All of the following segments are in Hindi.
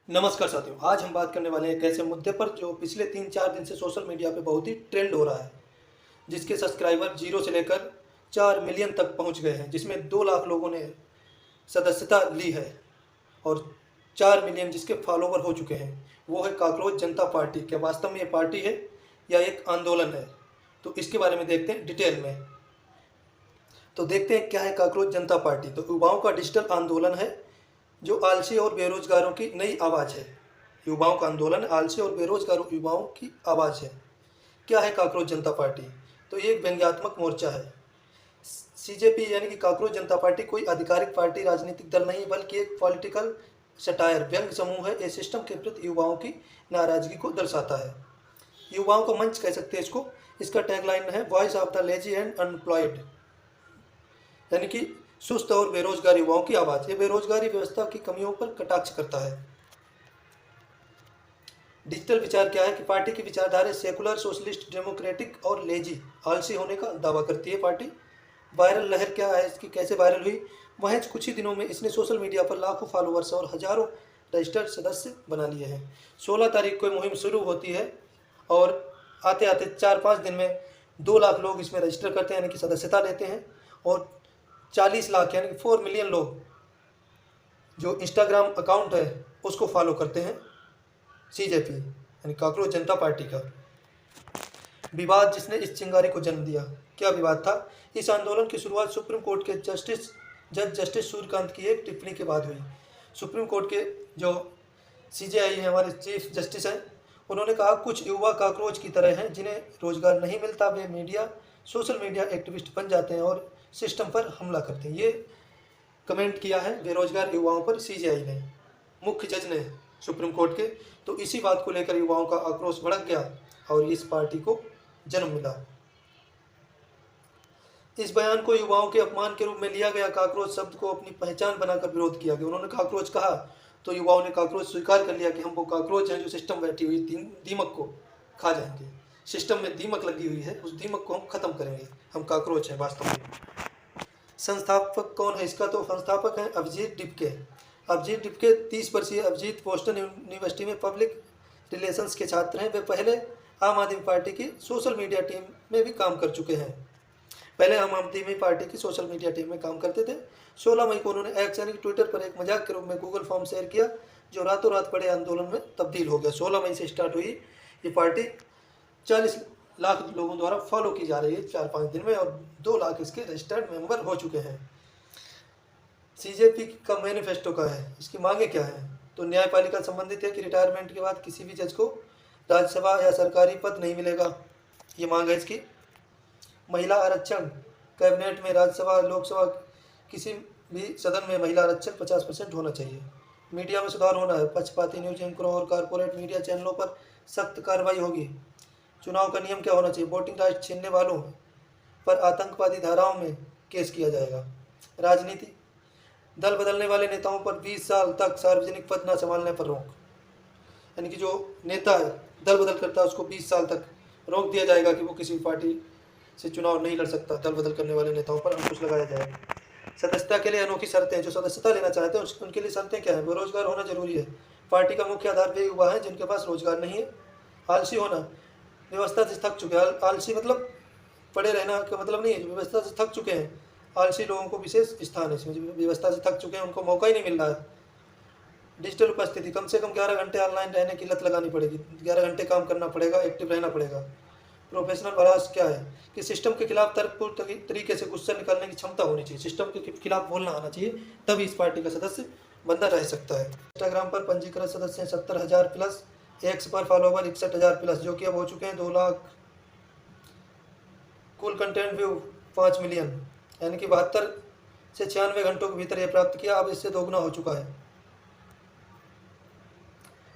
नमस्कार साथियों, आज हम बात करने वाले हैं एक ऐसे मुद्दे पर जो पिछले 3-4 दिन से सोशल मीडिया पे बहुत ही ट्रेंड हो रहा है, जिसके सब्सक्राइबर 0 से लेकर 4 मिलियन तक पहुंच गए हैं, जिसमें 2 लाख लोगों ने सदस्यता ली है और 4 मिलियन जिसके फॉलोवर हो चुके हैं। वो है काकरोच जनता पार्टी। क्या वास्तव में ये पार्टी है या एक आंदोलन है? तो इसके बारे में देखते हैं डिटेल में। तो देखते हैं क्या है काकरोच जनता पार्टी। तो युवाओं का डिजिटल आंदोलन है जो आलसी और बेरोजगारों की नई आवाज़ है। युवाओं का आंदोलन आलसी और बेरोजगारों युवाओं की आवाज़ है। क्या है काकरोच जनता पार्टी? तो ये एक व्यंग्यात्मक मोर्चा है। सीजेपी यानी कि काकरोच जनता पार्टी कोई आधिकारिक पार्टी राजनीतिक दल नहीं बल्कि एक पॉलिटिकल सटायर व्यंग समूह है। ये सिस्टम के प्रति युवाओं की नाराजगी को दर्शाता है। युवाओं का मंच कह सकते हैं इसको। इसका टैगलाइन है voice of the lazy and unemployed, यानी कि सुस्त और बेरोजगार युवाओं की आवाज़। ये बेरोजगारी व्यवस्था की कमियों पर कटाक्ष करता है। डिजिटल विचार क्या है कि पार्टी की विचारधारा सेकुलर, सोशलिस्ट, डेमोक्रेटिक और लेजी, आलसी होने का दावा करती है पार्टी। वायरल लहर क्या है इसकी, कैसे वायरल हुई? महज कुछ ही दिनों में इसने सोशल मीडिया पर लाखों फॉलोअर्स और हजारों रजिस्टर्ड सदस्य बना लिए हैं। 16 तारीख को मुहिम शुरू होती है और आते आते 4-5 दिन में 2 लाख लोग इसमें रजिस्टर करते हैं, यानी कि सदस्यता लेते हैं। और 40 लाख यानी कि 4 मिलियन लोग जो इंस्टाग्राम अकाउंट है उसको फॉलो करते हैं सीजेपी यानी काकरोच जनता पार्टी का। विवाद जिसने इस चिंगारी को जन्म दिया, क्या विवाद था? इस आंदोलन की शुरुआत सुप्रीम कोर्ट के जस्टिस सूर्यकांत की एक टिप्पणी के बाद हुई। सुप्रीम कोर्ट के जो सीजेआई है, हमारे चीफ जस्टिस हैं, उन्होंने कहा कुछ युवा काकरोच की तरह हैं जिन्हें रोजगार नहीं मिलता, वे सोशल मीडिया एक्टिविस्ट बन जाते हैं और सिस्टम पर हमला करते हैं। ये कमेंट किया है बेरोजगार युवाओं पर सीजेआई ने, मुख्य जज ने सुप्रीम कोर्ट के। तो इसी बात को लेकर युवाओं का आक्रोश भड़क गया और इस पार्टी को जन्म मिला। इस बयान को युवाओं के अपमान के रूप में लिया गया। काकरोच शब्द को अपनी पहचान बनाकर विरोध किया गया। उन्होंने काकरोच कहा तो युवाओं ने काकरोच स्वीकार कर लिया कि हम वो काकरोच हैं जो सिस्टम बैठी हुई दीमक को खा जाएंगे। सिस्टम में दीमक लगी हुई है, उस दीमक को हम खत्म करेंगे। हम काकरोच हैं वास्तव में। संस्थापक कौन है इसका? तो संस्थापक हैं अभिजीत डिपके। अभिजीत डिपके 30 वर्षीय अभिजीत बोस्टन यूनिवर्सिटी में पब्लिक रिलेशंस के छात्र हैं। वे पहले आम आदमी पार्टी की सोशल मीडिया टीम में भी काम कर चुके हैं। पहले आम आदमी पार्टी की सोशल मीडिया टीम में काम करते थे। 16 मई को उन्होंने एक्स यानी ट्विटर पर एक मजाक के रूप में गूगल फॉर्म शेयर किया जो रातों रात बड़े आंदोलन में तब्दील हो गया। 16 मई से स्टार्ट हुई ये पार्टी। 40 लाख लोगों द्वारा फॉलो की जा रही है 4-5 दिन में और 2 लाख इसके रजिस्टर्ड मेंबर हो चुके हैं। सीजेपी का मैनिफेस्टो का है, इसकी मांगे क्या है? तो न्यायपालिका संबंधित है कि रिटायरमेंट के बाद किसी भी जज को राज्यसभा या सरकारी पद नहीं मिलेगा, ये मांग है इसकी। महिला आरक्षण, कैबिनेट में राज्यसभा लोकसभा किसी भी सदन में महिला आरक्षण 50% होना चाहिए। मीडिया में सुधार होना है, पक्षपाती न्यूज एंकरों और कारपोरेट मीडिया चैनलों पर सख्त कार्रवाई होगी। चुनाव का नियम क्या होना चाहिए? वोटिंग राइट छीनने वालों पर आतंकवादी धाराओं में केस किया जाएगा। राजनीति, दल बदलने वाले नेताओं पर 20 साल तक सार्वजनिक पद न संभालने पर रोक, यानी कि जो नेता है दल बदल करता है उसको 20 साल तक रोक दिया जाएगा कि वो किसी पार्टी से चुनाव नहीं लड़ सकता। दल बदल करने वाले नेताओं पर अंकुश लगाया जाएगा। सदस्यता के लिए अनोखी शर्तें, जो सदस्यता लेना चाहते हैं उनके लिए शर्तें क्या है? बेरोजगार होना जरूरी है। पार्टी का मुख्य आधार वे युवा है जिनके पास रोजगार नहीं है। आलसी होना, व्यवस्था से थक चुके हैं। आलसी मतलब पड़े रहना का मतलब नहीं है, व्यवस्था से थक चुके हैं। आलसी लोगों को विशेष स्थान है इसमें, व्यवस्था से थक चुके हैं, उनको मौका ही नहीं मिल रहा है। डिजिटल उपस्थिति, कम से कम 11 घंटे ऑनलाइन रहने की लत लगानी पड़ेगी। 11 घंटे काम करना पड़ेगा, एक्टिव रहना पड़ेगा। प्रोफेशनल भरास क्या है कि सिस्टम के खिलाफ तर्कपूर्ण तरीके से गुस्सा निकालने की क्षमता होनी चाहिए। सिस्टम के खिलाफ बोलना आना चाहिए, तभी इस पार्टी का सदस्य बंदा रह सकता है। इंस्टाग्राम पर पंजीकृत सदस्य हैं 70,000 प्लस, एक्स पर फॉलोवर 61,000 प्लस, जो कि अब हो चुके हैं 2 लाख। कुल कंटेंट व्यू 5 मिलियन, यानी कि 72 से 96 घंटों के भीतर यह प्राप्त किया। अब इससे दोगुना हो चुका है।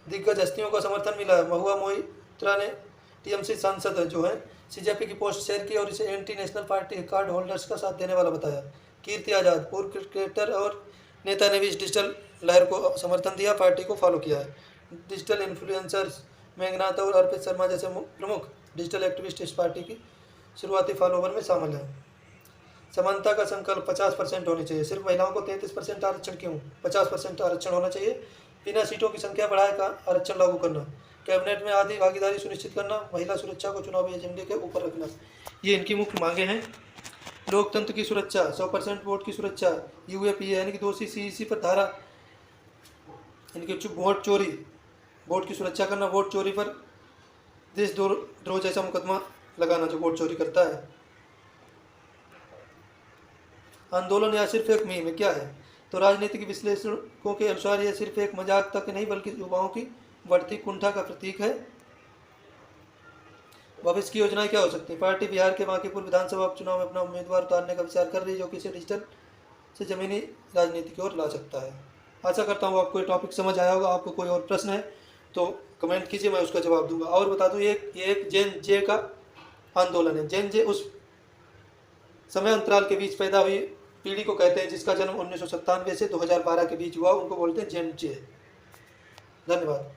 दिग्गज हस्तियों का समर्थन मिला है। महुआ मोइत्रा ने टीएमसी सांसद जो है सीजेपी की पोस्ट शेयर की और इसे anti national party card holders का साथ देने वाला बताया। कीर्ति आज़ाद, पूर्व क्रिकेटर और नेता ने भी इस डिजिटल लहर को समर्थन दिया, पार्टी को फॉलो किया है। डिजिटल इन्फ्लुएंसर्स मेघनाथ और अर्पित शर्मा जैसे प्रमुख डिजिटल एक्टिविस्ट इस पार्टी की शुरुआती फॉलोवर में शामिल हैं। समानता का संकल्प 50% होनी चाहिए। सिर्फ महिलाओं को 33% आरक्षण क्यों? 50% आरक्षण होना चाहिए। बिना सीटों की संख्या बढ़ाए का आरक्षण लागू करना, कैबिनेट में आधी भागीदारी सुनिश्चित करना, महिला सुरक्षा को चुनावी एजेंडे के ऊपर रखना। ये इनकी मुख्य मांगे हैं। लोकतंत्र की सुरक्षा, 100% वोट की सुरक्षा, यूएपीए यानी कि दोषी सीईसी पर धारा, इनके वोट चोरी, वोट की सुरक्षा करना, वोट चोरी पर देशद्रोह जैसा मुकदमा लगाना जो वोट चोरी करता है। आंदोलन या सिर्फ एक मुहिम क्या है? तो राजनीतिक विश्लेषकों के अनुसार यह सिर्फ एक मजाक तक नहीं बल्कि युवाओं की बढ़ती कुंठा का प्रतीक है। भविष्य की योजनाएं क्या हो सकती है? पार्टी बिहार के बांकीपुर विधानसभा उपचुनाव में अपना उम्मीदवार उतारने का विचार कर रही है, जो कि इसे डिजिटल से जमीनी राजनीति की ओर ला सकता है। आशा करता हूँ आपको ये टॉपिक समझ आया होगा। आपको कोई और प्रश्न है तो कमेंट कीजिए, मैं उसका जवाब दूंगा। और बता दूं, ये एक जेन जे का आंदोलन है। जेन जे उस समय अंतराल के बीच पैदा हुई पीढ़ी को कहते हैं जिसका जन्म 1997 से 2012 के बीच हुआ, उनको बोलते हैं जेन जे। धन्यवाद।